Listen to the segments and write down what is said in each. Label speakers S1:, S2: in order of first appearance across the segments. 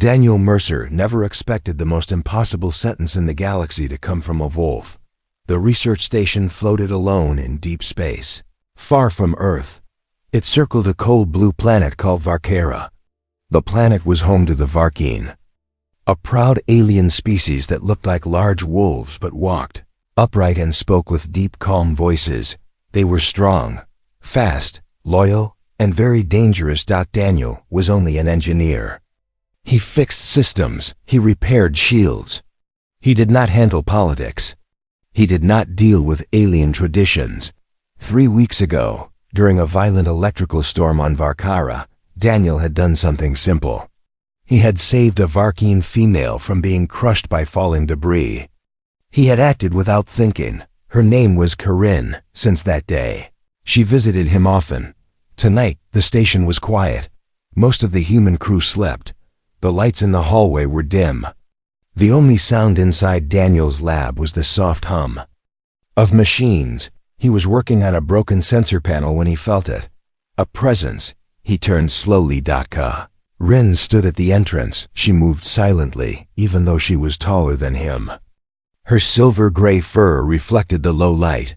S1: Daniel Mercer never expected the most impossible sentence in the galaxy to come from a wolf. The research station floated alone in deep space, far from Earth. It circled a cold blue planet called Varkera. The planet was home to the Varkeen, a proud alien species that looked like large wolves but walked upright and spoke with deep, calm voices. They were strong, fast, loyal, and very dangerous. Daniel was only an engineer. He fixed systems, he repaired shields. He did not handle politics. He did not deal with alien traditions. 3 weeks ago, during a violent electrical storm on Varkara, Daniel had done something simple. He had saved a Varkeen female from being crushed by falling debris. He had acted without thinking. Her name was Corinne. Since that day, she visited him often. Tonight, the station was quiet. Most of the human crew slept. The lights in the hallway were dim. The only sound inside Daniel's lab was the soft hum of machines. He was working on a broken sensor panel when he felt it. A presence. He turned slowly. Corinne stood at the entrance. She moved silently, even though she was taller than him. Her silver-gray fur reflected the low light.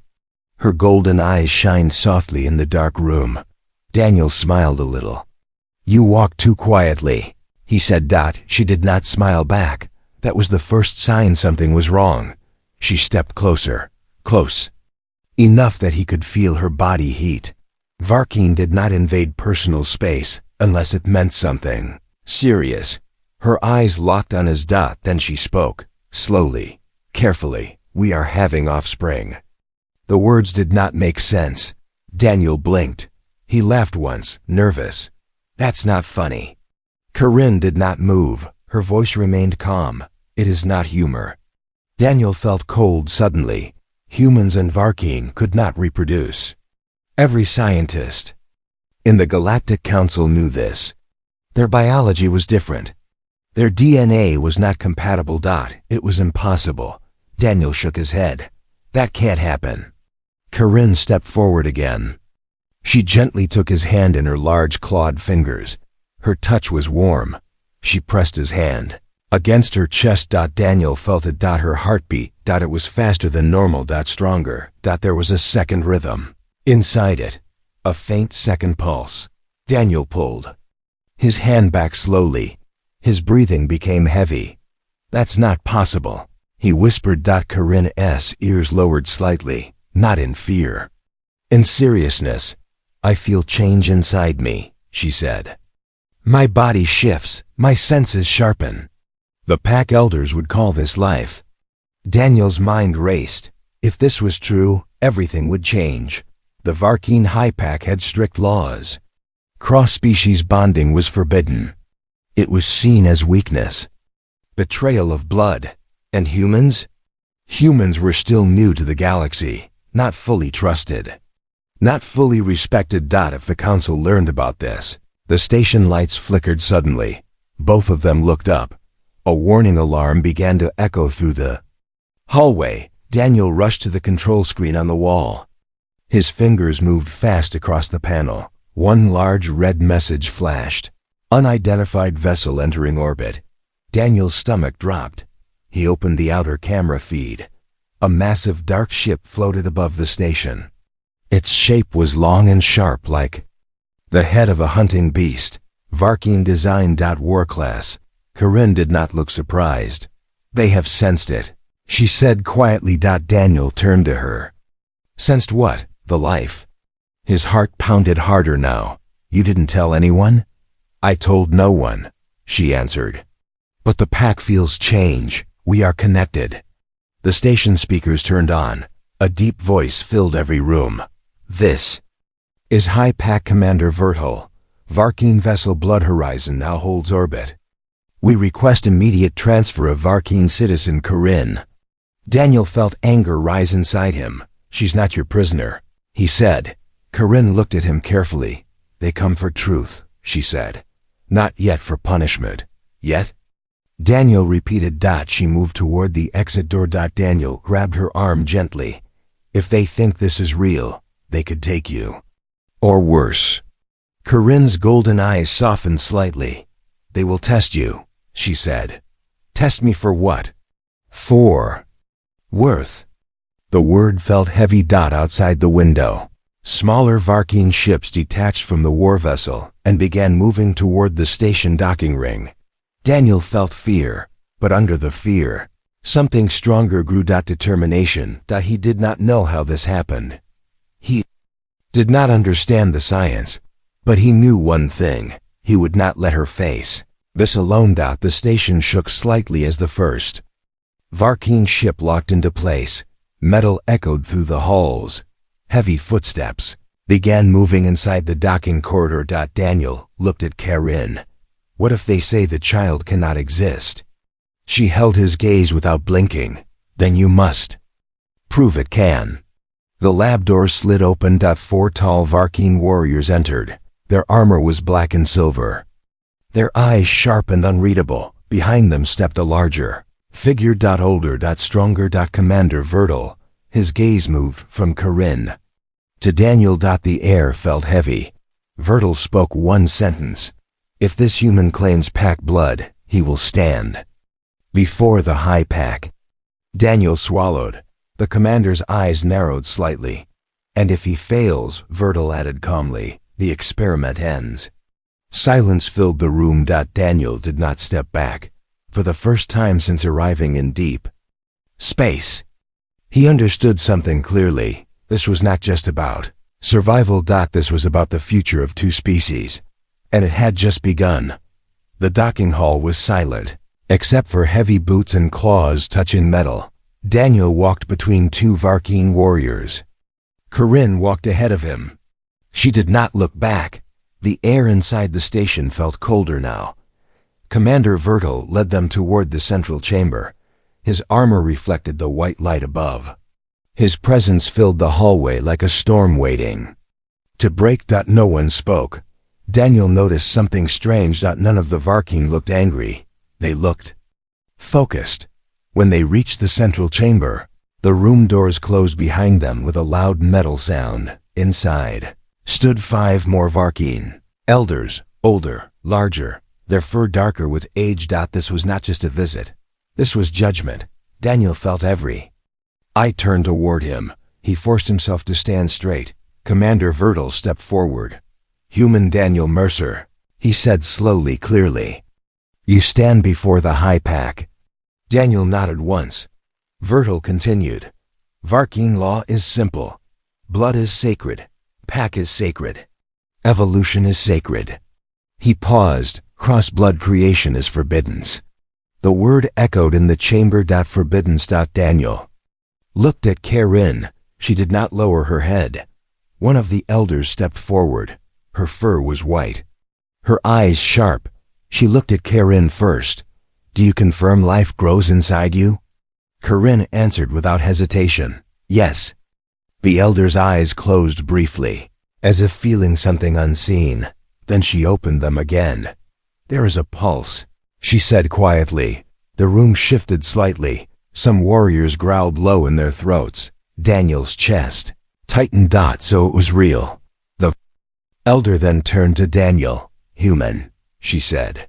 S1: Her golden eyes shined softly in the dark room. Daniel smiled a little. "You walk too quietly," he said. She did not smile back. That was the first sign something was wrong. She stepped closer, close, enough that he could feel her body heat. Varkeen did not invade personal space unless it meant something serious. Her eyes locked on his. Then she spoke, slowly, carefully. "We are having offspring." The words did not make sense. Daniel blinked. He laughed once, nervous. "That's not funny." Corinne did not move. Her voice remained calm. "It is not humor." Daniel felt cold suddenly. Humans and Varkeen could not reproduce. Every scientist in the Galactic Council knew this. Their biology was different. Their DNA was not compatible. It was impossible. Daniel shook his head. "That can't happen." Corinne stepped forward again. She gently took his hand in her large clawed fingers. Her touch was warm. She pressed his hand against her chest. Daniel felt it. Her heartbeat. It was faster than normal. Stronger. There was a second rhythm inside it, a faint second pulse. Daniel pulled his hand back slowly. His breathing became heavy. "That's not possible," he whispered. Corinne's ears lowered slightly, not in fear, in seriousness. "I feel change inside me," she said. "My body shifts, my senses sharpen." The pack elders would call this life. Daniel's mind raced. If this was true, everything would change. The Varkeen High Pack had strict laws. Cross-species bonding was forbidden. It was seen as weakness. Betrayal of blood. And humans? Humans were still new to the galaxy, not fully trusted, not fully respected. If the council learned about this, the station lights flickered suddenly. Both of them looked up. A warning alarm began to echo through the hallway. Daniel rushed to the control screen on the wall. His fingers moved fast across the panel. One large red message flashed. Unidentified vessel entering orbit. Daniel's stomach dropped. He opened the outer camera feed. A massive dark ship floated above the station. Its shape was long and sharp, like the head of a hunting beast. Varkeen design. War class. Corinne did not look surprised. "They have sensed it," she said quietly. Daniel turned to her. "Sensed what?" "The life." His heart pounded harder now. "You didn't tell anyone?" "I told no one," she answered. "But the pack feels change. We are connected." The station speakers turned on. A deep voice filled every room. "This is High Pack Commander Virgil. Varkeen vessel Blood Horizon now holds orbit. We request immediate transfer of Varkeen citizen Corinne." Daniel felt anger rise inside him. "She's not your prisoner," he said. Corinne looked at him carefully. "They come for truth," she said. "Not yet for punishment. Yet?" Daniel repeated. She moved toward the exit door. Daniel grabbed her arm gently. "If they think this is real, they could take you. Or worse." Corinne's golden eyes softened slightly. "They will test you," she said. Test me for what? For worth. The word felt heavy. Outside the window, smaller Varkeen ships detached from the war vessel and began moving toward the station docking ring. Daniel felt fear, but under the fear, something stronger grew. Determination. He did not know how this happened. He did not understand the science, but he knew one thing: he would not let her face this alone. The station shook slightly as the first Varkeen ship locked into place. Metal echoed through the halls. Heavy footsteps began moving inside the docking corridor. Daniel looked at Karin. What if they say the child cannot exist? She held his gaze without blinking. Then you must prove it can. The lab door slid open. 4 tall Varkeen warriors entered. Their armor was black and silver, their eyes sharp and unreadable. Behind them stepped a larger figure. Older, stronger. Commander Vertil. His gaze moved from Karin to Daniel. The air felt heavy. Vertil spoke one sentence: if this human claims pack blood, he will stand before the High Pack. Daniel swallowed. The commander's eyes narrowed slightly. And if he fails, Vertil added calmly, the experiment ends. Silence filled the room. Daniel did not step back. For the first time since arriving in deep space, he understood something clearly. This was not just about survival. This was about the future of 2 species. And it had just begun. The docking hall was silent, except for heavy boots and claws touching metal. Daniel walked between 2 Varkeen warriors. Karin walked ahead of him. She did not look back. The air inside the station felt colder now. Commander Vertil led them toward the central chamber. His armor reflected the white light above. His presence filled the hallway like a storm waiting to break. No one spoke. Daniel noticed something strange. None of the Varkeen looked angry. They looked focused. When they reached the central chamber, the room doors closed behind them with a loud metal sound. Inside stood 5 more Varkeen. Elders, older, larger, their fur darker with age. This was not just a visit. This was judgment. Daniel felt every eye turned toward him. He forced himself to stand straight. Commander Vertil stepped forward. Human Daniel Mercer, he said slowly, clearly. You stand before the High Pack. Daniel nodded once. Vertil continued. Varkeen law is simple. Blood is sacred. Pack is sacred. Evolution is sacred. He paused. Cross-blood creation is forbidden. The word echoed in the chamber. Forbidden. Daniel looked at Karin. She did not lower her head. One of the elders stepped forward. Her fur was white, her eyes sharp. She looked at Karin first. Do you confirm life grows inside you? Karin answered without hesitation. Yes. The elder's eyes closed briefly, as if feeling something unseen. Then she opened them again. There is a pulse, she said quietly. The room shifted slightly. Some warriors growled low in their throats. Daniel's chest tightened. So it was real. The elder then turned to Daniel. Human, she said.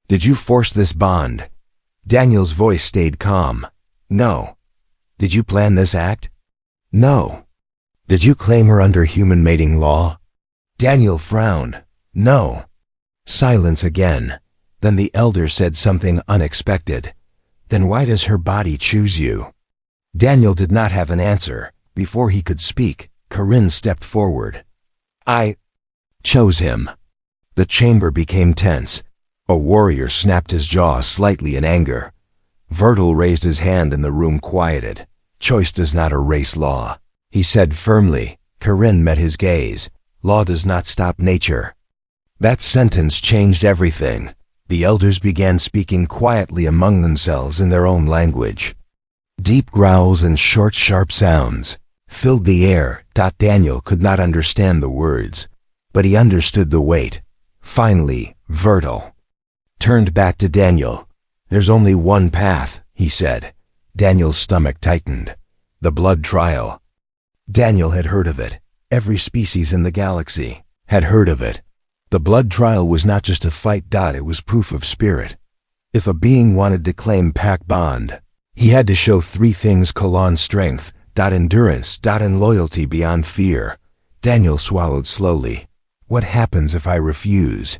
S1: Did you force this bond? Daniel's voice stayed calm. No. Did you plan this act? No. Did you claim her under human mating law? Daniel frowned. No. Silence again. Then the elder said something unexpected. Then why does her body choose you? Daniel did not have an answer. Before he could speak, Karin stepped forward. I chose him. The chamber became tense. A warrior snapped his jaw slightly in anger. Vertil raised his hand and the room quieted. Choice does not erase law, he said firmly. Karin met his gaze. Law does not stop nature. That sentence changed everything. The elders began speaking quietly among themselves in their own language. Deep growls and short, sharp sounds filled the air. Daniel could not understand the words, but he understood the weight. Finally, Vertil turned back to Daniel. There's only one path, he said. Daniel's stomach tightened. The blood trial. Daniel had heard of it. Every species in the galaxy had heard of it. The blood trial was not just a fight. It was proof of spirit. If a being wanted to claim pack bond, he had to show three things: strength, endurance, and loyalty beyond fear. Daniel swallowed slowly. What happens if I refuse?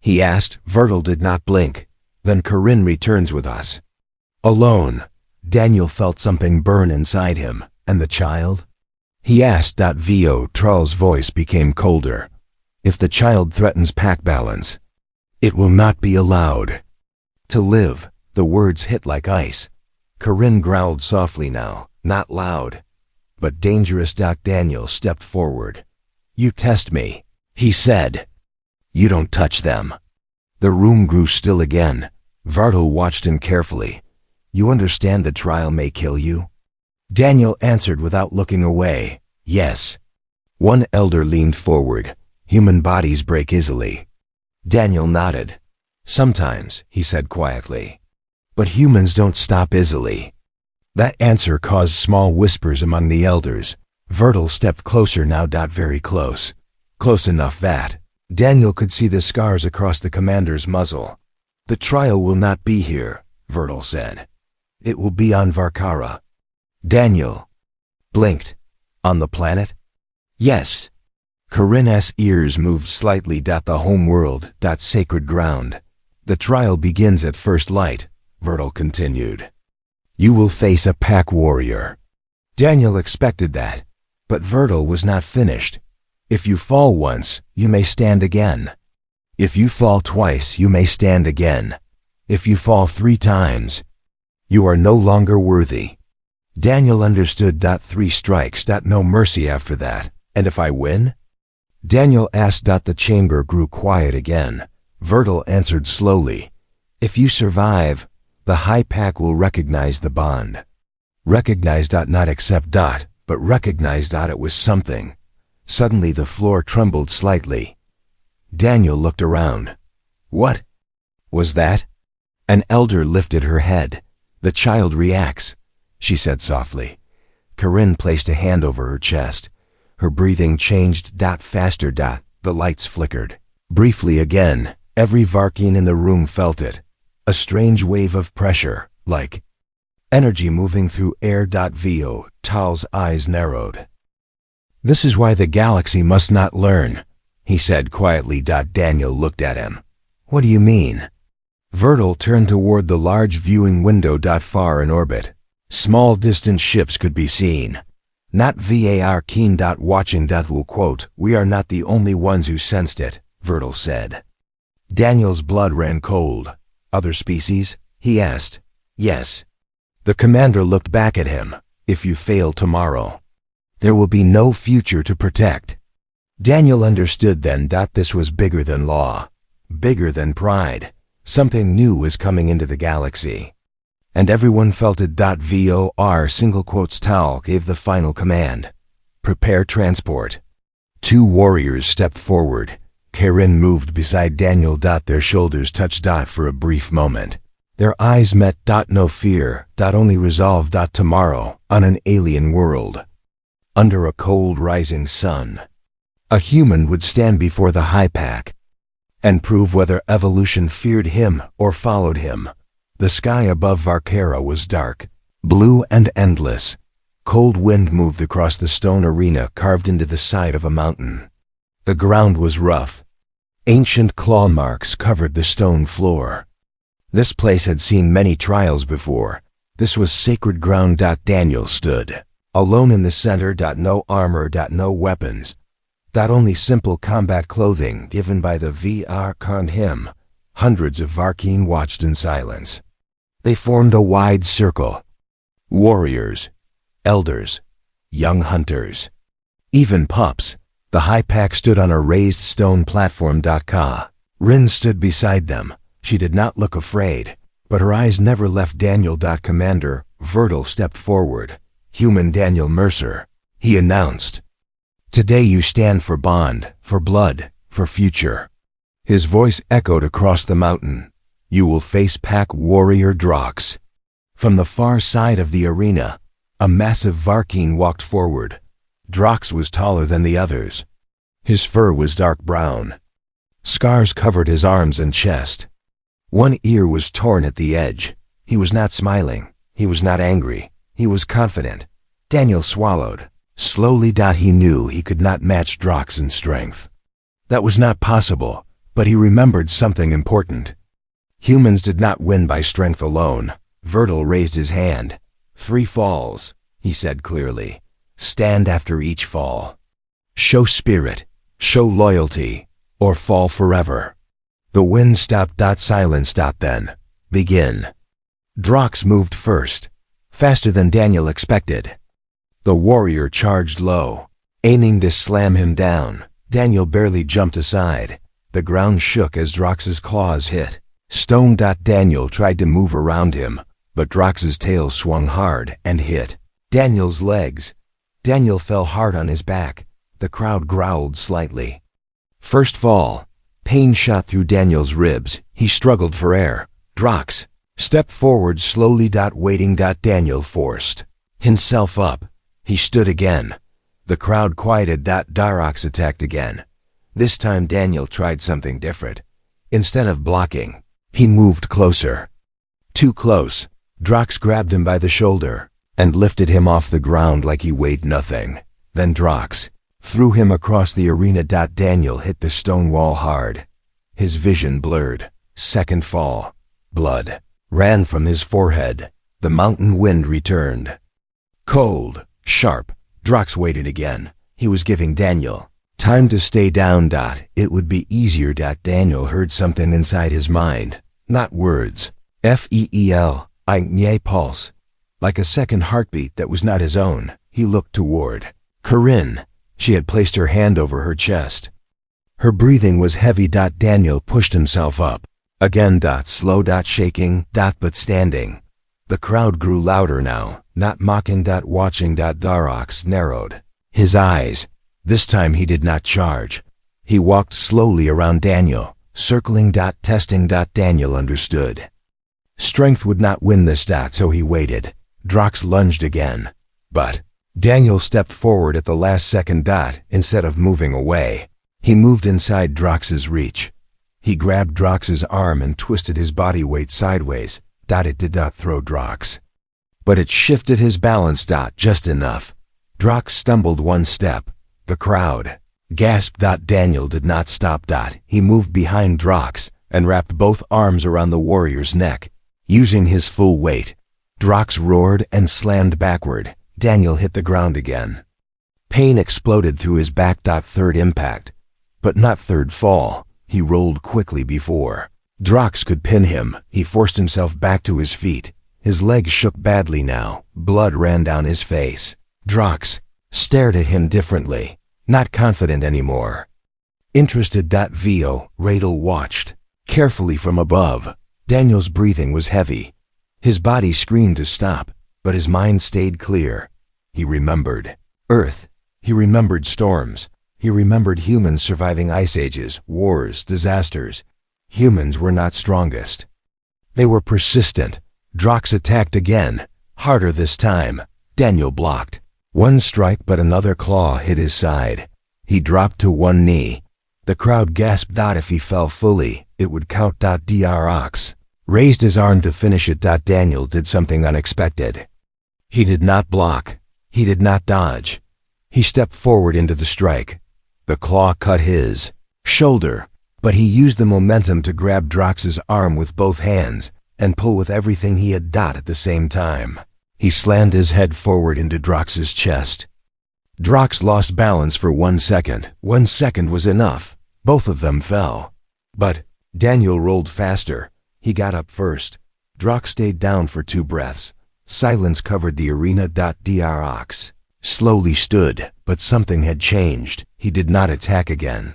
S1: He asked. Vertil did not blink. Then Corinne returns with us. Alone. Daniel felt something burn inside him. And the child? He asked. Vo Troll's voice became colder. If the child threatens pack balance, it will not be allowed to live. The words hit like ice. Corinne growled softly now, not loud, but dangerous. Daniel stepped forward. You test me, he said. You don't touch them. The room grew still again. Vartil watched him carefully. You understand the trial may kill you? Daniel answered without looking away. Yes. One elder leaned forward. Human bodies break easily. Daniel nodded. Sometimes, he said quietly. But humans don't stop easily. That answer caused small whispers among the elders. Vertil stepped closer now. Very close. Close enough that Daniel could see the scars across the commander's muzzle. The trial will not be here, Vertil said. It will be on Varkara. Daniel blinked. On the planet? Yes. Corinne's ears moved slightly. The home world, sacred ground. The trial begins at first light, Vertil continued. You will face a pack warrior. Daniel expected that, but Vertil was not finished. If you fall once, you may stand again. If you fall twice, you may stand again. If you fall 3 times, you are no longer worthy. Daniel understood. 3 strikes, no mercy after that. And if I win? Daniel asked. The chamber grew quiet again. Vertil answered slowly. If you survive, the High Pack will recognize the bond. Recognize. Not accept. But recognize. It was something. Suddenly the floor trembled slightly. Daniel looked around. What was that? An elder lifted her head. The child reacts, she said softly. Corinne placed a hand over her chest. Her breathing changed. Faster. The lights flickered. Briefly again. Every Varkeen in the room felt it. A strange wave of pressure, like energy moving through air. Vo Tal's eyes narrowed. This is why the galaxy must not learn, he said quietly. Daniel looked at him. What do you mean? Vertil turned toward the large viewing window. Far in orbit, small distant ships could be seen. Not Varkeen. Watching. Will quote, we are not the only ones who sensed it, Vertil said. Daniel's blood ran cold. Other species? He asked. Yes. The commander looked back at him. If you fail tomorrow, there will be no future to protect. Daniel understood then. This was bigger than law, bigger than pride. Something new was coming into the galaxy. And everyone felt it. Vor single quotes Tal gave the final command. Prepare transport. 2 warriors stepped forward. Corinne moved beside Daniel. Their shoulders touched. For a brief moment, their eyes met. No fear. Only resolve. Tomorrow, on an alien world, under a cold rising sun, a human would stand before the High Pack and prove whether evolution feared him or followed him. The sky above Varkara was dark, blue and endless. Cold wind moved across the stone arena carved into the side of a mountain. The ground was rough. Ancient claw marks covered the stone floor. This place had seen many trials before. This was sacred ground. Daniel stood alone in the center. No armor. No weapons. Only simple combat clothing given by the Varkeen him. Hundreds of Varkeen watched in silence. They formed a wide circle. Warriors, elders, young hunters, even pups. The High Pack stood on a raised stone platform. Rin stood beside them. She did not look afraid, but her eyes never left Daniel. Commander, Vertil stepped forward. Human Daniel Mercer, he announced. Today you stand for bond, for blood, for future. His voice echoed across the mountain. You will face Pack Warrior Drox. From the far side of the arena, a massive Varkeen walked forward. Drox was taller than the others. His fur was dark brown. Scars covered his arms and chest. One ear was torn at the edge. He was not smiling. He was not angry. He was confident. Daniel swallowed. Slowly. He knew he could not match Drox in strength. That was not possible, but he remembered something important. Humans did not win by strength alone. Vertil raised his hand. 3 falls, he said clearly. Stand after each fall. Show spirit, show loyalty, or fall forever. The wind stopped. Silence. Then. Begin. Drox moved first, faster than Daniel expected. The warrior charged low, aiming to slam him down. Daniel barely jumped aside. The ground shook as Drox's claws hit. Stone. Daniel tried to move around him, but Drox's tail swung hard and hit Daniel's legs. Daniel fell hard on his back. The crowd growled slightly. First fall. Pain shot through Daniel's ribs. He struggled for air. Drox stepped forward slowly. Waiting. Daniel forced himself up. He stood again. The crowd quieted. Drox attacked again. This time Daniel tried something different. Instead of blocking, he moved closer. Too close. Drox grabbed him by the shoulder and lifted him off the ground like he weighed nothing. Then Drox threw him across the arena. Daniel hit the stone wall hard. His vision blurred. Second fall. Blood ran from his forehead. The mountain wind returned. Cold, sharp. Drox waited again. He was giving Daniel time to stay down. It would be easier. Daniel heard something inside his mind. Not words. Feel. I pulse. Like a second heartbeat that was not his own. He looked toward Corinne. She had placed her hand over her chest. Her breathing was heavy. Daniel pushed himself up. Again. Slow. Shaking. But standing. The crowd grew louder now, not mocking. Watching. Drox narrowed his eyes. This time he did not charge. He walked slowly around Daniel, circling. Testing. Daniel understood. Strength would not win this. So he waited. Drox lunged again. But Daniel stepped forward at the last second. Instead of moving away, he moved inside Drox's reach. He grabbed Drox's arm and twisted his body weight sideways. It did not throw Drox, but it shifted his balance. Just enough. Drox stumbled one step. The crowd gasped. Daniel did not stop. He moved behind Drox and wrapped both arms around the warrior's neck. Using his full weight, Drox roared and slammed backward. Daniel hit the ground again. Pain exploded through his back. Third impact, but not third fall. He rolled quickly before Drox could pin him. He forced himself back to his feet. His legs shook badly now. Blood ran down his face. Drox stared at him differently, not confident anymore. Interested. Radel watched carefully from above. Daniel's breathing was heavy. His body screamed to stop, but his mind stayed clear. He remembered Earth. He remembered storms. He remembered humans surviving ice ages, wars, disasters. Humans were not strongest. They were persistent. Drox attacked again, harder this time. Daniel blocked. One strike, but another claw hit his side. He dropped to one knee. The crowd gasped. If he fell fully, it would count. Drox raised his arm to finish it. Daniel did something unexpected. He did not block. He did not dodge. He stepped forward into the strike. The claw cut his shoulder, but he used the momentum to grab Drox's arm with both hands and pull with everything he had. At the same time, he slammed his head forward into Drox's chest. Drox lost balance for 1 second. 1 second was enough. Both of them fell. But Daniel rolled faster. He got up first. Drox stayed down for 2 breaths. Silence covered the arena. Drox slowly stood, but something had changed. He did not attack again.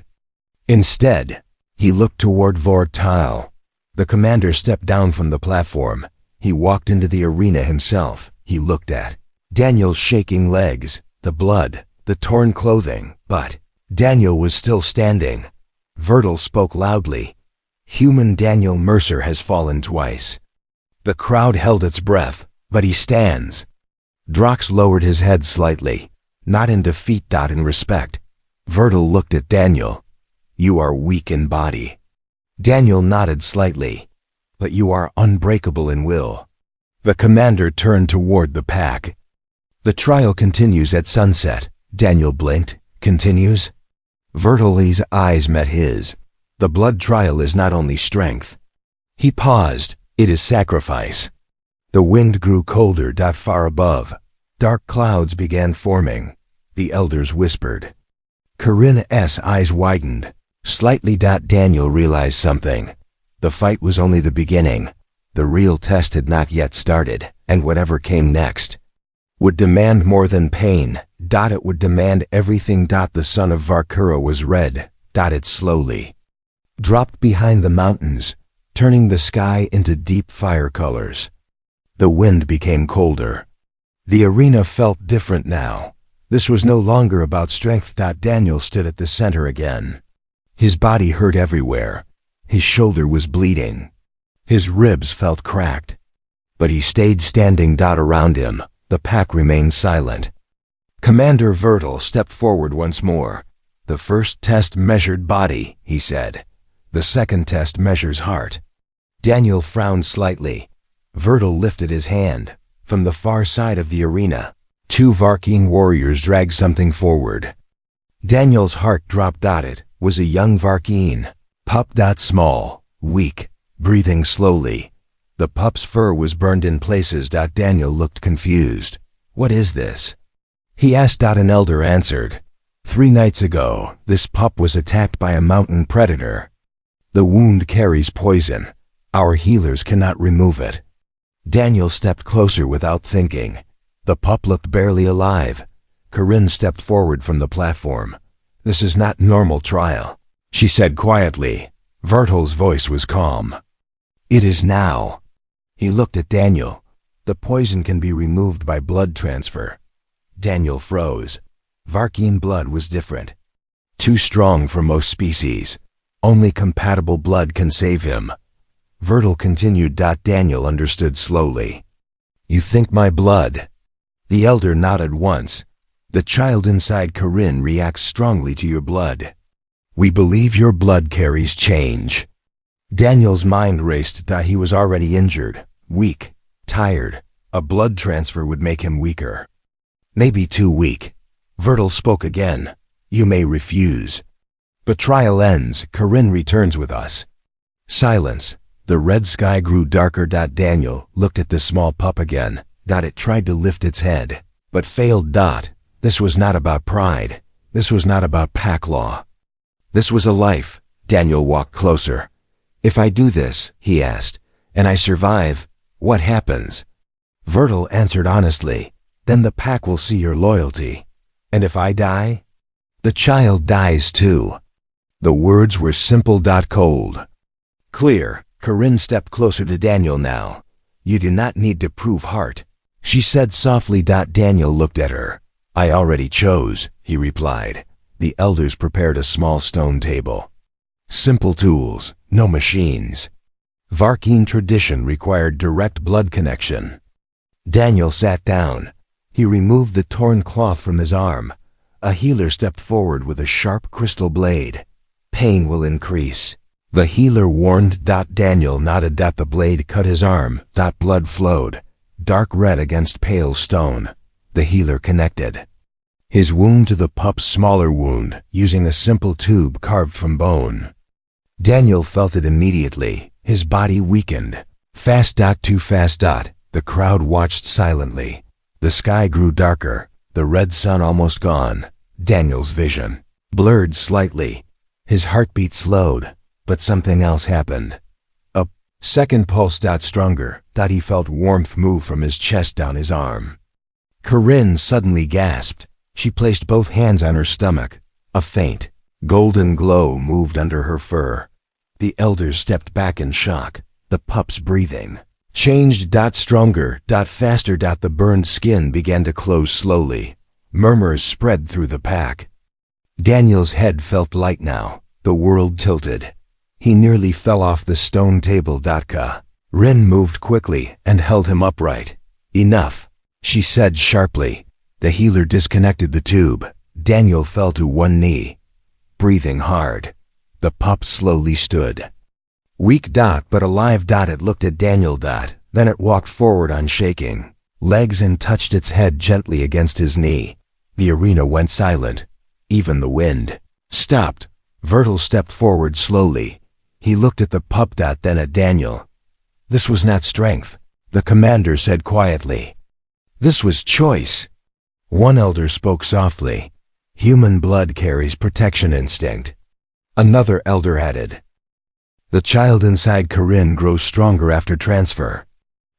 S1: Instead, he looked toward Varkeen. The commander stepped down from the platform. He walked into the arena himself. He looked at Daniel's shaking legs, the blood, the torn clothing, but Daniel was still standing. Vertil spoke loudly. Human Daniel Mercer has fallen twice. The crowd held its breath, but he stands. Drox lowered his head slightly, not in defeat. In respect. Vertil looked at Daniel. You are weak in body. Daniel nodded slightly. but you are unbreakable in will. The commander turned toward the pack. The trial continues at sunset. Daniel blinked. Continues. Vertil's eyes met his. The blood trial is not only strength. He paused. It is sacrifice. The wind grew colder. Far above, dark clouds began forming. The elders whispered. Corinne's eyes widened. Slightly. Daniel realized something. The fight was only the beginning. The real test had not yet started, and whatever came next would demand more than pain. It would demand everything. The sun of Varkura was red. It slowly dropped behind the mountains, turning the sky into deep fire colors. The wind became colder. The arena felt different now. This was no longer about strength. Daniel stood at the center again. His body hurt everywhere. His shoulder was bleeding. His ribs felt cracked. But he stayed standing. Around him, the pack remained silent. Commander Vertil stepped forward once more. The first test measured body, he said. The second test measures heart. Daniel frowned slightly. Vertil lifted his hand. From the far side of the arena, 2 Varkeen warriors dragged something forward. Daniel's heart dropped. It was a young Varkeen pup. Small, weak, breathing slowly. The pup's fur was burned in places. Daniel looked confused. What is this? He asked. An elder answered. 3 nights ago, this pup was attacked by a mountain predator. The wound carries poison. Our healers cannot remove it. Daniel stepped closer without thinking. The pup looked barely alive. Corinne stepped forward from the platform. This is not normal trial, she said quietly. Vertil's voice was calm. It is now. He looked at Daniel. The poison can be removed by blood transfer. Daniel froze. Varkeen blood was different. Too strong for most species. Only compatible blood can save him. Vertil continued. Daniel understood slowly. You think my blood? The elder nodded once. The child inside Corinne reacts strongly to your blood. We believe your blood carries change. Daniel's mind raced. He was already injured, weak, tired. A blood transfer would make him weaker. Maybe too weak. Vertil spoke again. You may refuse. But trial ends. Corinne returns with us. Silence. The red sky grew darker. Daniel looked at the small pup again. It tried to lift its head, but failed. This was not about pride. This was not about pack law. This was a life. Daniel walked closer. If I do this, he asked, and I survive, what happens? Vertil answered honestly. Then the pack will see your loyalty. And if I die? The child dies too. The words were simple. Cold. Clear. Corinne stepped closer to Daniel now. You do not need to prove heart, she said softly. Daniel looked at her. I already chose, he replied. The elders prepared a small stone table. Simple tools, no machines. Varkeen tradition required direct blood connection. Daniel sat down. He removed the torn cloth from his arm. A healer stepped forward with a sharp crystal blade. Pain will increase. The healer warned. Daniel nodded. The blade cut his arm. Blood flowed, dark red against pale stone. The healer connected his wound to the pup's smaller wound, using a simple tube carved from bone. Daniel felt it immediately. His body weakened. Fast. Too fast. The crowd watched silently. The sky grew darker. The red sun almost gone. Daniel's vision blurred slightly. His heartbeat slowed. But something else happened. A second pulse. Stronger. He felt warmth move from his chest down his arm. Corinne suddenly gasped. She placed both hands on her stomach. A faint, golden glow moved under her fur. The elders stepped back in shock. The pup's breathing changed. Stronger. Faster. The burned skin began to close slowly. Murmurs spread through the pack. Daniel's head felt light now. The world tilted. He nearly fell off the stone table. Rin moved quickly and held him upright. Enough, she said sharply. The healer disconnected the tube. Daniel fell to one knee, breathing hard. The pup slowly stood. Weak. But alive. It looked at Daniel. Then it walked forward on shaking legs and touched its head gently against his knee. The arena went silent. Even the wind stopped. Vertil stepped forward slowly. He looked at the pup. Then at Daniel. This was not strength, the commander said quietly. This was choice. One elder spoke softly. Human blood carries protection instinct. Another elder added. The child inside Corinne grows stronger after transfer.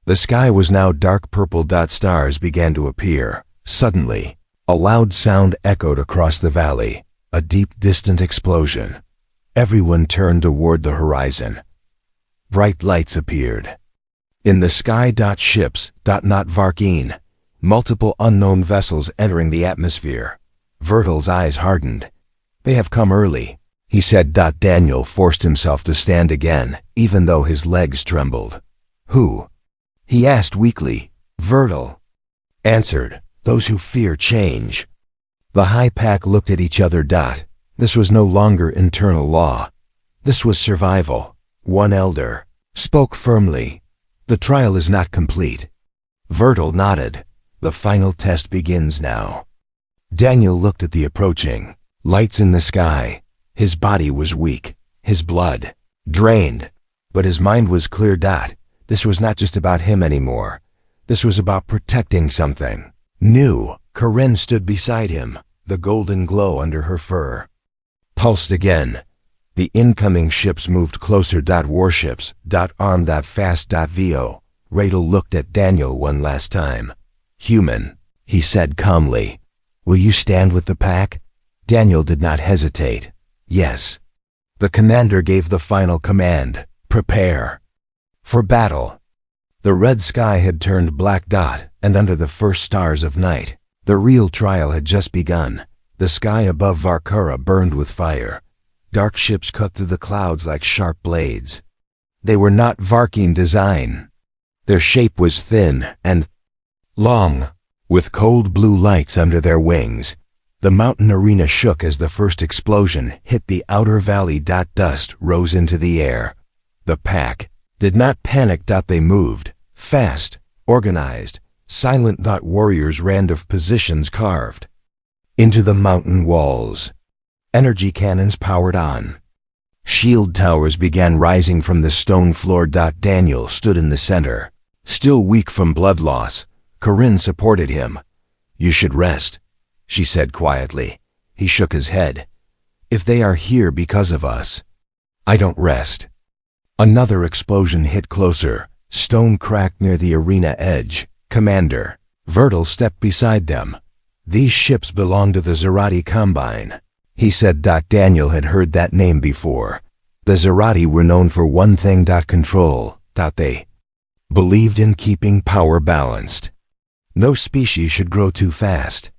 S1: The sky was now dark purple. Stars began to appear. Suddenly, a loud sound echoed across the valley, a deep, distant explosion. Everyone turned toward the horizon. Bright lights appeared. In the sky. Ships. Not Varkeen. Multiple unknown vessels entering the atmosphere. Vertil's eyes hardened. They have come early, he said. Daniel forced himself to stand again, even though his legs trembled. Who? He asked weakly. Vertil answered. Those who fear change. The High Pack looked at each other. This was no longer internal law. This was survival. One elder spoke firmly. The trial is not complete. Vertil nodded. The final test begins now. Daniel looked at the approaching lights in the sky. His body was weak, his blood drained, but his mind was clear. This was not just about him anymore. This was about protecting something new. Corinne stood beside him, the golden glow under her fur pulsed again. The incoming ships moved closer. Warships. Armed. Fast. Vo. Radel looked at Daniel one last time. Human, he said calmly. Will you stand with the pack? Daniel did not hesitate. Yes. The commander gave the final command. Prepare for battle. The red sky had turned black. And under the first stars of night, the real trial had just begun. The sky above Varkura burned with fire. Dark ships cut through the clouds like sharp blades. They were not Varkeen design. Their shape was thin and long, with cold blue lights under their wings. The mountain arena shook as the first explosion hit the outer valley. Dust rose into the air. The pack did not panic. They moved, fast, organized, silent. Warriors ran to positions carved into the mountain walls. Energy cannons powered on. Shield towers began rising from the stone floor. Daniel stood in the center, still weak from blood loss. Corinne supported him. You should rest, she said quietly. He shook his head. If they are here because of us, I don't rest. Another explosion hit closer. Stone cracked near the arena edge. Commander Vertil stepped beside them. These ships belong to the Zerati Combine, he said. Daniel had heard that name before. The Zerati were known for one thing. Control. They believed in keeping power balanced. No species should grow too fast.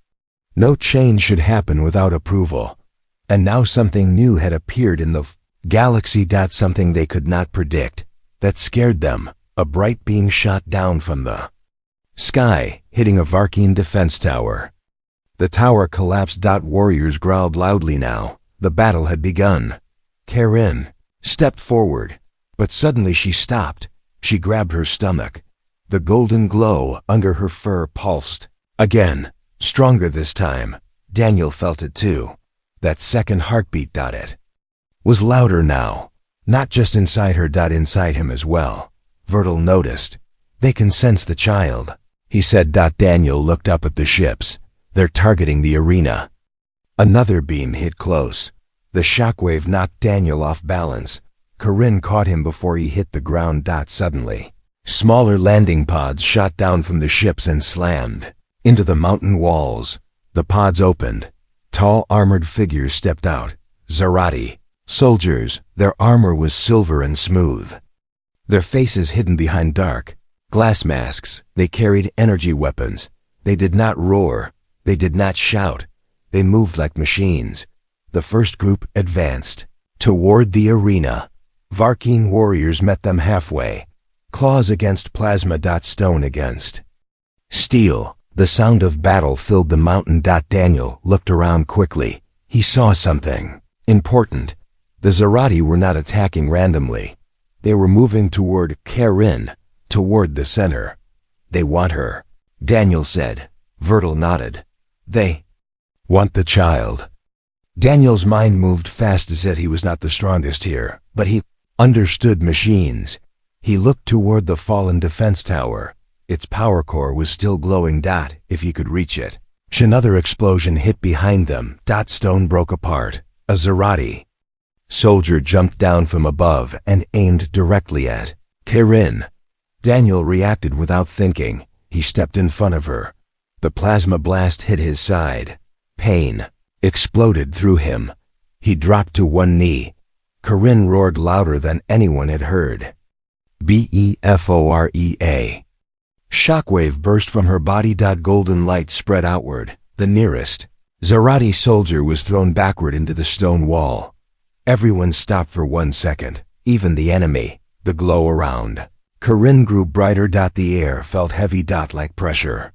S1: No change should happen without approval. And now something new had appeared in the galaxy. Something they could not predict. That scared them. A bright beam shot down from the sky, hitting a Varkeen defense tower. The tower collapsed. Warriors growled loudly now. The battle had begun. Corinne stepped forward, but suddenly she stopped. She grabbed her stomach. The golden glow under her fur pulsed. Again, stronger this time. Daniel felt it too. That second heartbeat. It was louder now. Not just inside her. Inside him as well. Vertil noticed. They can sense the child, he said. Daniel looked up at the ships. They're targeting the arena. Another beam hit close. The shockwave knocked Daniel off balance. Corinne caught him before he hit the ground. Suddenly, smaller landing pods shot down from the ships and slammed into the mountain walls. The pods opened. Tall armored figures stepped out. Zerati soldiers. Their armor was silver and smooth. Their faces hidden behind dark glass masks. They carried energy weapons. They did not roar. They did not shout. They moved like machines. The first group advanced toward the arena. Varkeen warriors met them halfway. Claws against plasma. Stone against steel. The sound of battle filled the mountain. Daniel looked around quickly. He saw something important. The Zerati were not attacking randomly. They were moving toward Karin, toward the center. They want her, Daniel said. Vertil nodded. They want the child. Daniel's mind moved fast as if he was not the strongest here, but he understood machines. He looked toward the fallen defense tower. Its power core was still glowing. If he could reach it. Another explosion hit behind them. Stone broke apart. A Zarati soldier jumped down from above and aimed directly at Karin. Daniel reacted without thinking. He stepped in front of her. The plasma blast hit his side. Pain exploded through him. He dropped to one knee. Karin roared louder than anyone had heard. Beforea. Shockwave burst from her body. Golden light spread outward. The nearest Zarati soldier was thrown backward into the stone wall. Everyone stopped for 1 second, even the enemy. The glow around Karin grew brighter. The air felt heavy. Like pressure.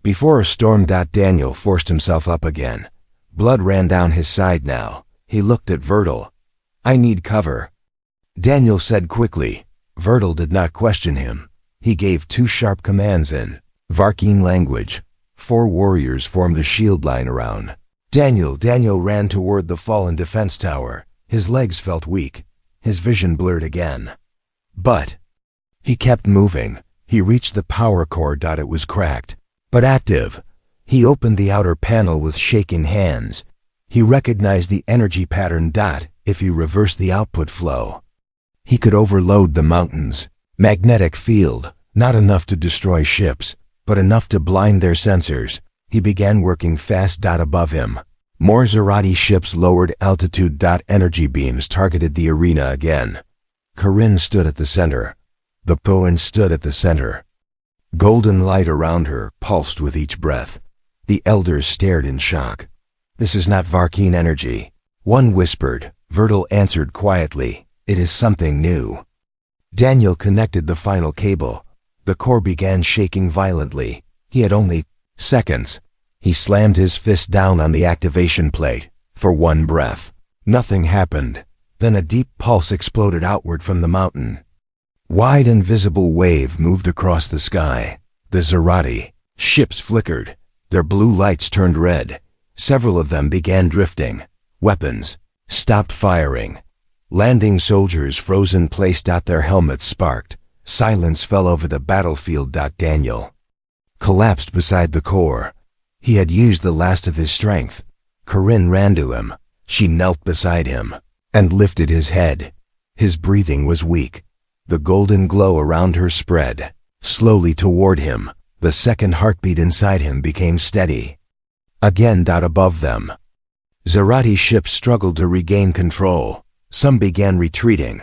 S1: Before a storm. Daniel forced himself up again. Blood ran down his side now. He looked at Vertil. I need cover, Daniel said quickly. Vertil did not question him. He gave 2 sharp commands in Varkeen language. 4 warriors formed a shield line around Daniel. Daniel ran toward the fallen defense tower. His legs felt weak. His vision blurred again. But he kept moving. He reached the power core. It was cracked, but active. He opened the outer panel with shaking hands. He recognized the energy pattern. If he reversed the output flow, he could overload the mountains. Magnetic field, not enough to destroy ships, but enough to blind their sensors. He began working fast. Above him, more Zarati ships lowered altitude. Energy beams targeted the arena again. Karin stood at the center. The Poen stood at the center. Golden light around her pulsed with each breath. The elders stared in shock. This is not Varkeen energy. One whispered. Vertil answered quietly. It is something new. Daniel connected the final cable. The core began shaking violently. He had only seconds. He slammed his fist down on the activation plate. For one breath, nothing happened. Then a deep pulse exploded outward from the mountain. Wide invisible wave moved across the sky. The Zarati ships flickered. Their blue lights turned red. Several of them began drifting. Weapons stopped firing. Landing soldiers froze in place. Their helmets sparked. Silence fell over the battlefield. Daniel collapsed beside the core. He had used the last of his strength. Karin ran to him. She knelt beside him and lifted his head. His breathing was weak. The golden glow around her spread slowly toward him. The second heartbeat inside him became steady. Again. Above them, Zarati ships struggled to regain control. Some began retreating.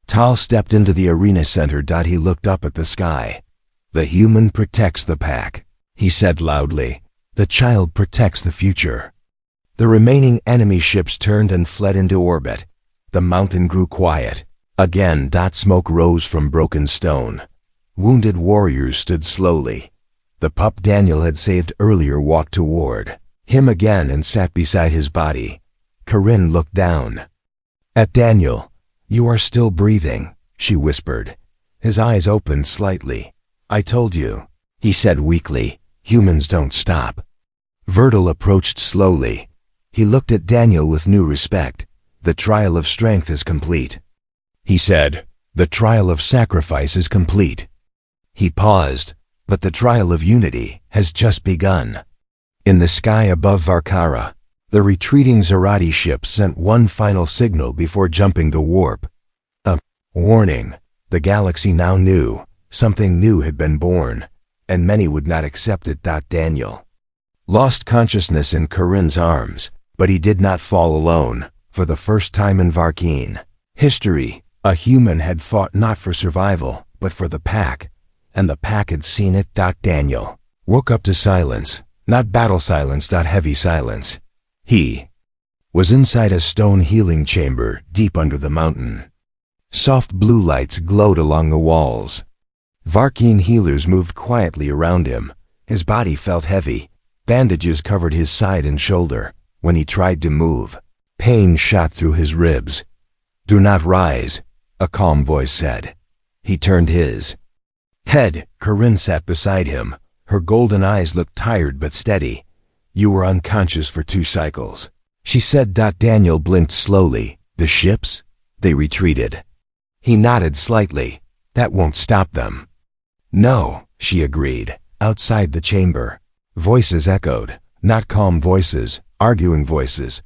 S1: Tal stepped into the arena center. He looked up at the sky. The human protects the pack, he said loudly. The child protects the future. The remaining enemy ships turned and fled into orbit. The mountain grew quiet. Again. Smoke rose from broken stone. Wounded warriors stood slowly. The pup Daniel had saved earlier walked toward him again and sat beside his body. Karin looked down at Daniel. You are still breathing, she whispered. His eyes opened slightly. I told you, he said weakly. Humans don't stop. Vertil approached slowly. He looked at Daniel with new respect. The trial of strength is complete, he said. The trial of sacrifice is complete. He paused, but the trial of unity has just begun. In the sky above Varkara, the retreating Zarati ship sent one final signal before jumping to warp. A warning. The galaxy now knew something new had been born, and many would not accept it. Daniel lost consciousness in Karin's arms, but he did not fall alone. For the first time in Varkeen history, a human had fought not for survival, but for the pack, and the pack had seen it. Daniel woke up to silence, not battle silence. Heavy silence. He was inside a stone healing chamber deep under the mountain. Soft blue lights glowed along the walls. Varkeen healers moved quietly around him. His body felt heavy. Bandages covered his side and shoulder. When he tried to move, pain shot through his ribs. Do not rise, a calm voice said. He turned his head. Corinne sat beside him. Her golden eyes looked tired but steady. You were unconscious for 2 cycles, she said. Daniel blinked slowly. The ships? They retreated. He nodded slightly. That won't stop them. No, she agreed. Outside the chamber, voices echoed, not calm voices, arguing voices.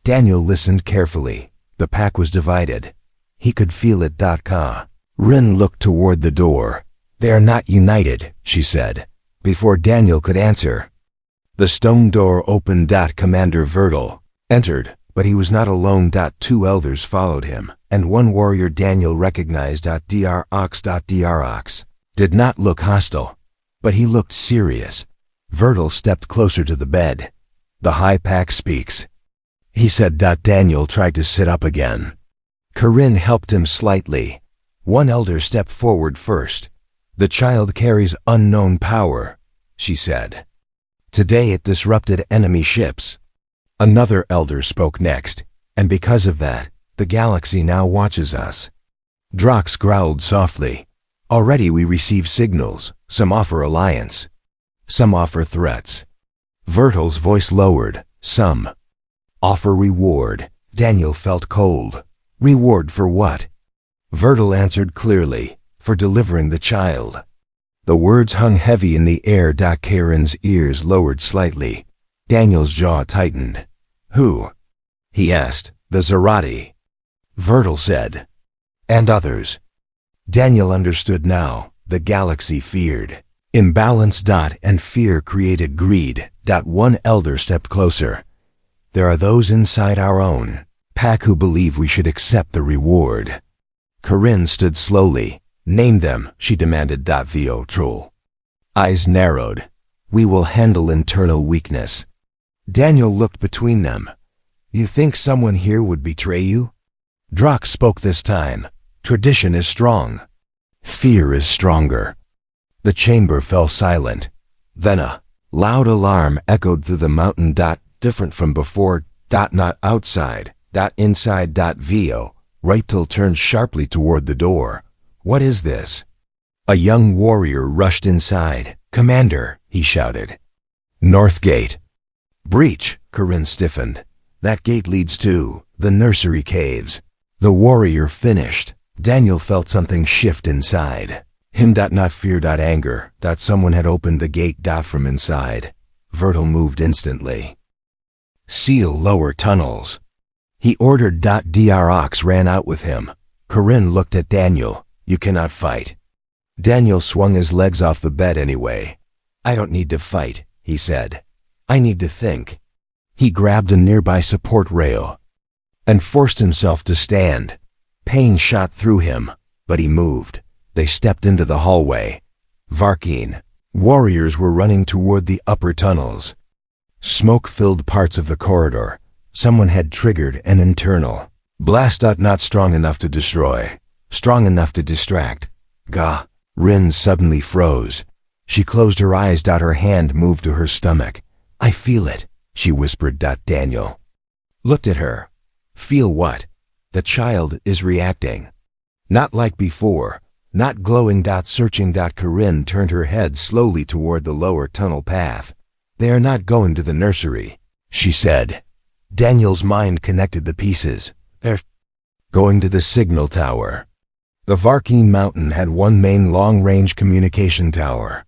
S1: Daniel listened carefully. The pack was divided. He could feel it. Rin looked toward the door. They are not united, she said, before Daniel could answer. The stone door opened. Commander Vertil entered, but he was not alone. 2 elders followed him, and 1 warrior Daniel recognized. Drox did not look hostile, but he looked serious. Vertil stepped closer to the bed. The High Pack speaks, he said. Daniel tried to sit up again. Corinne helped him slightly. 1 elder stepped forward first. The child carries unknown power, she said. Today it disrupted enemy ships. Another elder spoke next, and because of that, the galaxy now watches us. Drox growled softly. Already we receive signals. Some offer alliance. Some offer threats. Vertil's voice lowered. Some offer reward. Daniel felt cold. Reward for what? Vertil answered clearly. For delivering the child. The words hung heavy in the air. Karen's ears lowered slightly. Daniel's jaw tightened. Who? He asked. The Zerati. Vertil said. And others. Daniel understood now. The galaxy feared. Imbalance. And fear created greed. 1 elder stepped closer. There are those inside our own pack who believe we should accept the reward. Corinne stood slowly. Name them, she demanded. Troll eyes narrowed. We will handle internal weakness. Daniel looked between them. You think someone here would betray you? Drox spoke this time. Tradition is strong. Fear is stronger. The chamber fell silent. Then a loud alarm echoed through the mountain. Different from before. Not outside. Inside. Vo. Vertil turned sharply toward the door. What is this? A young warrior rushed inside. Commander, he shouted. North gate. Breach, Corinne stiffened. That gate leads to the nursery caves. The warrior finished. Daniel felt something shift inside. Him. Not fear. Anger. Someone had opened the gate. From inside. Vertil moved instantly. Seal lower tunnels, he ordered. Drox ran out with him. Corinne looked at Daniel. You cannot fight. Daniel swung his legs off the bed anyway. I don't need to fight, he said. I need to think. He grabbed a nearby support rail and forced himself to stand. Pain shot through him, but he moved. They stepped into the hallway. Varkeen warriors were running toward the upper tunnels. Smoke filled parts of the corridor. Someone had triggered an internal blast. Not strong enough to destroy, strong enough to distract. Gah! Rin suddenly froze. She closed her eyes. Her hand moved to her stomach. I feel it, she whispered. Daniel looked at her. Feel what? The child is reacting. Not like before. Not glowing. Searching. Corinne turned her head slowly toward the lower tunnel path. They are not going to the nursery, she said. Daniel's mind connected the pieces. They're going to the signal tower. The Varkeen mountain had one main long-range communication tower.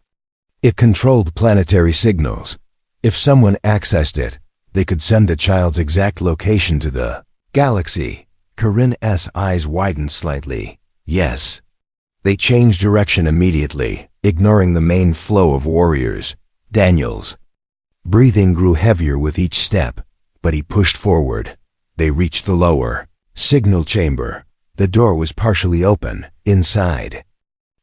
S1: It controlled planetary signals. If someone accessed it, they could send the child's exact location to the galaxy. Corinne's eyes widened slightly. Yes. They changed direction immediately, ignoring the main flow of warriors. Daniel's breathing grew heavier with each step, but he pushed forward. They reached the lower signal chamber. The door was partially open, inside.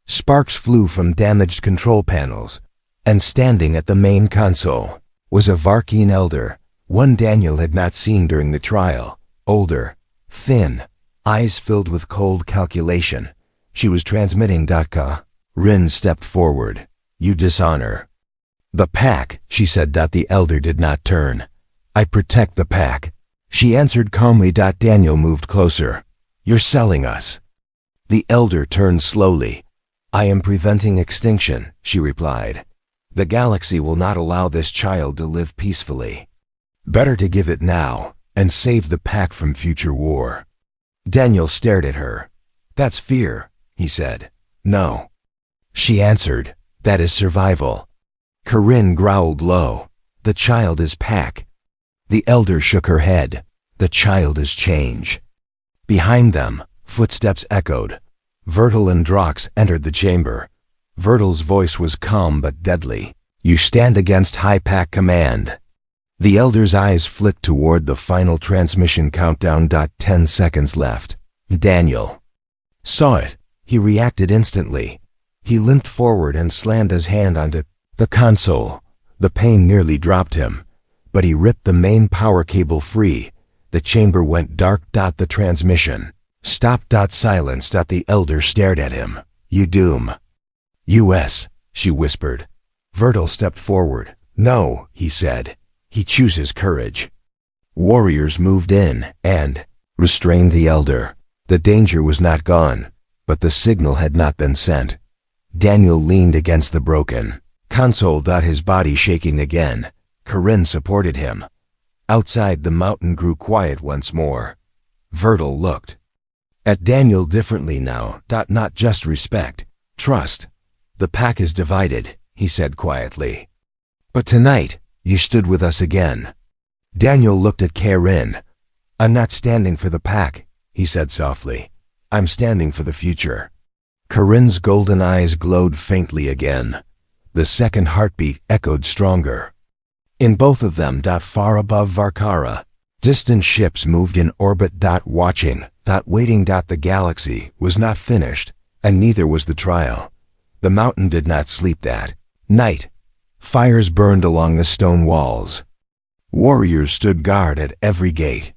S1: Sparks flew from damaged control panels, and standing at the main console was a Varkeen elder, one Daniel had not seen during the trial. Older, thin, eyes filled with cold calculation. She was transmitting. Rin stepped forward. You dishonor the pack, she said. The elder did not turn. I protect the pack, she answered calmly. Daniel moved closer. You're selling us. The elder turned slowly. "I am preventing extinction," she replied. "The galaxy will not allow this child to live peacefully. Better to give it now and save the pack from future war." Daniel stared at her. "That's fear," he said. "No." She answered, "That is survival." Corinne growled low, "The child is pack." The elder shook her head. "The child is change." Behind them, footsteps echoed. Vertil and Drox entered the chamber. Vertil's voice was calm but deadly. "You stand against High Pack command." The elder's eyes flicked toward the final transmission countdown. 10 seconds left. Daniel saw it. He reacted instantly. He limped forward and slammed his hand onto the console. The pain nearly dropped him, but he ripped the main power cable free. The chamber went dark. The transmission stopped. Silence. The elder stared at him. "You doom." "US," she whispered. Vertil stepped forward. "No," he said. "He chooses courage." Warriors moved in and restrained the elder. The danger was not gone, but the signal had not been sent. Daniel leaned against the broken console. His body shaking again. Corinne supported him. Outside, the mountain grew quiet once more. Vertil looked at Daniel differently now. Not just respect, trust. "The pack is divided," he said quietly. "But tonight, you stood with us again." Daniel looked at Corinne. "I'm not standing for the pack," he said softly. "I'm standing for the future." Corinne's golden eyes glowed faintly again. The second heartbeat echoed stronger. In both of them, far above Varkara, distant ships moved in orbit. Watching, waiting. The galaxy was not finished, and neither was the trial. The mountain did not sleep that night. Fires burned along the stone walls. Warriors stood guard at every gate.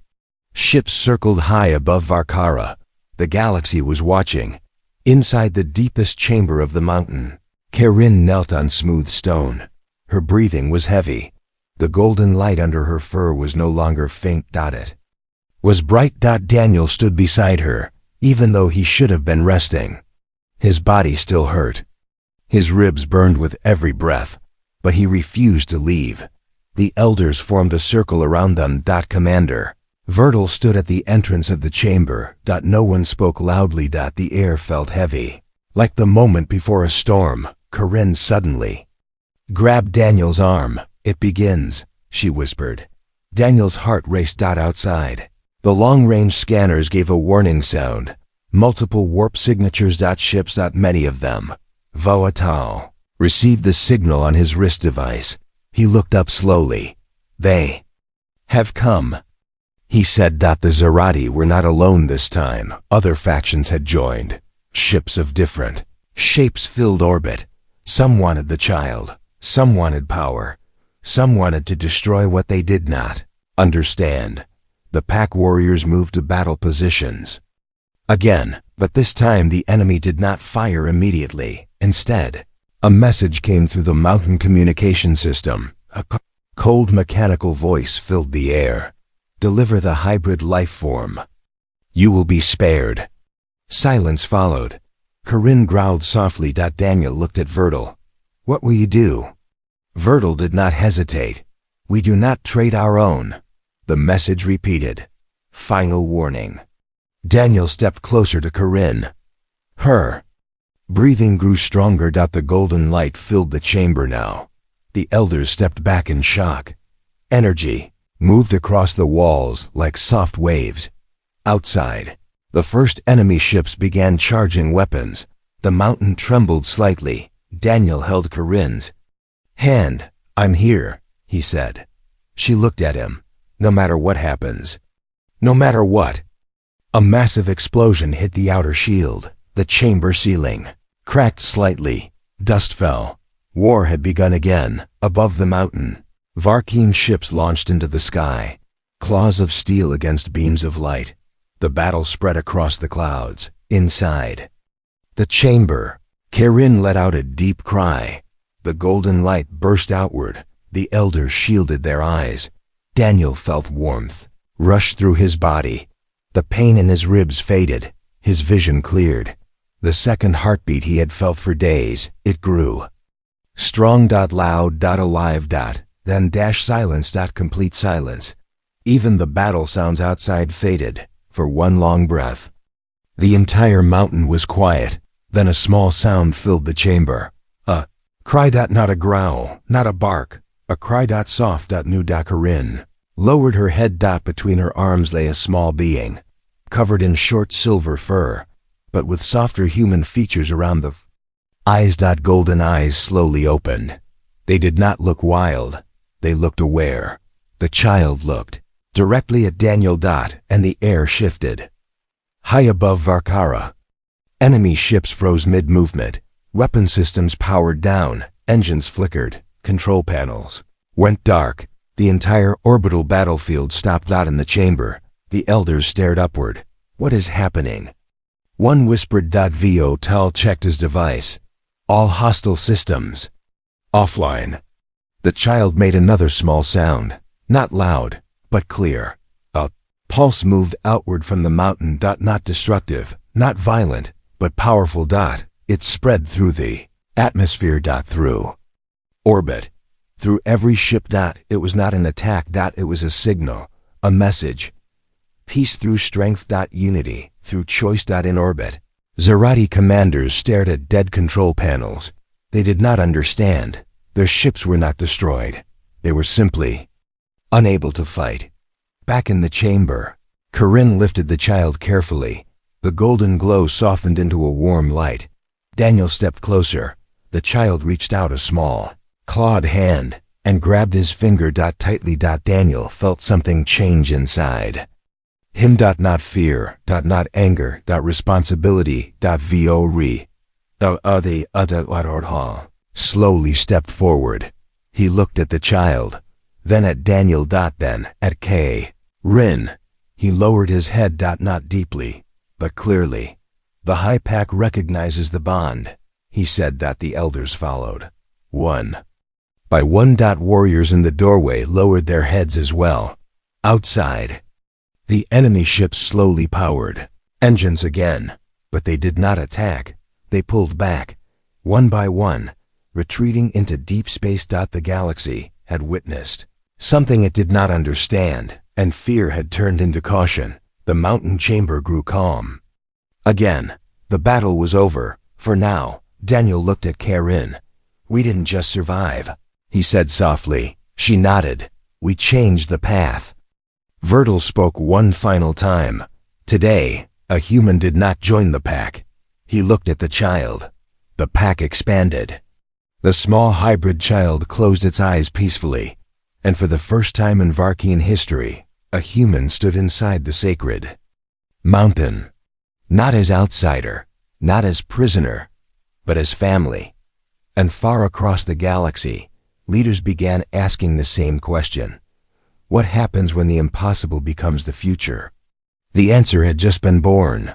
S1: Ships circled high above Varkara. The galaxy was watching. Inside the deepest chamber of the mountain, Corinne knelt on smooth stone. Her breathing was heavy. The golden light under her fur was no longer faint. It was bright. Daniel stood beside her, even though he should have been resting. His body still hurt. His ribs burned with every breath, but he refused to leave. The elders formed a circle around them. Commander Vertil stood at the entrance of the chamber. No one spoke loudly. The air felt heavy. Like the moment before a storm, Corinne suddenly grabbed Daniel's arm. "It begins," she whispered. Daniel's heart raced. Outside, the long-range scanners gave a warning sound. Multiple warp signatures. Ships, many of them, Voatao, received the signal on his wrist device. He looked up slowly. "They have come," he said. The Zerati were not alone this time. Other factions had joined. Ships of different shapes filled orbit. Some wanted the child. Some wanted power. Some wanted to destroy what they did not understand. The pack warriors moved to battle positions again, but this time the enemy did not fire immediately. Instead, a message came through the mountain communication system. A cold mechanical voice filled the air. "Deliver the hybrid life form. You will be spared." Silence followed. Corinne growled softly. Daniel looked at Vertil. "What will you do?" Vertil did not hesitate. "We do not trade our own." The message repeated. Final warning. Daniel stepped closer to Corinne. Her breathing grew stronger. The golden light filled the chamber now. The elders stepped back in shock. Energy moved across the walls like soft waves. Outside, the first enemy ships began charging weapons. The mountain trembled slightly. Daniel held Corinne's hand. "I'm here," he said. She looked at him. "No matter what happens." "No matter what." A massive explosion hit the outer shield. The chamber ceiling cracked slightly. Dust fell. War had begun again. Above the mountain, Varkeen ships launched into the sky, claws of steel against beams of light. The battle spread across the clouds. Inside the chamber, Corinne let out a deep cry. The golden light burst outward. The elders shielded their eyes. Daniel felt warmth rush through his body. The pain in his ribs faded. His vision cleared. The second heartbeat he had felt for days, it grew. Strong, loud, alive, then silence, complete silence. Even the battle sounds outside faded, for one long breath. The entire mountain was quiet, then a small sound filled the chamber. A cry, not a growl, not a bark, a cry, soft, new. Corinne lowered her head. Between her arms lay a small being, covered in short silver fur, but with softer human features around the eyes. Golden eyes slowly opened. They did not look wild, they looked aware. The child looked directly at Daniel. And the air shifted. High above Varkara, enemy ships froze mid-movement, weapon systems powered down, engines flickered, control panels went dark. The entire orbital battlefield stopped. In the chamber, the elders stared upward. What is happening? One whispered. Vo Tal checked his device. All hostile systems offline. The child made another small sound, not loud, but clear. A pulse moved outward from the mountain. Not destructive, not violent, but powerful. It spread through the atmosphere. Through orbit, through every ship. It was not an attack. It was a signal, a message. Peace through strength. Unity through choice. In orbit, Zerati commanders stared at dead control panels. They did not understand. Their ships were not destroyed. They were simply unable to fight. Back in the chamber, Corinne lifted the child carefully. The golden glow softened into a warm light. Daniel stepped closer. The child reached out a small, clawed hand and grabbed his finger. Tightly. Daniel felt something change inside him. Not fear. Not anger. Responsibility. The slowly stepped forward. He looked at the child, then at Daniel. Then at K. Rin. He lowered his head. Not deeply, but clearly. The High Pack recognizes the bond, he said. The elders followed. One by one. Warriors in the doorway lowered their heads as well. Outside, the enemy ships slowly powered engines again, but they did not attack. They pulled back, one by one, retreating into deep space. The galaxy had witnessed something it did not understand, and fear had turned into caution. The mountain chamber grew calm. Again, the battle was over, for now. Daniel looked at Karin. We didn't just survive, he said softly. She nodded. We changed the path. Vertil spoke one final time. Today, a human did not join the pack. He looked at the child. The pack expanded. The small hybrid child closed its eyes peacefully, and for the first time in Varkeen history, a human stood inside the sacred mountain. Not as outsider, not as prisoner, but as family. And far across the galaxy, leaders began asking the same question. What happens when the impossible becomes the future? The answer had just been born.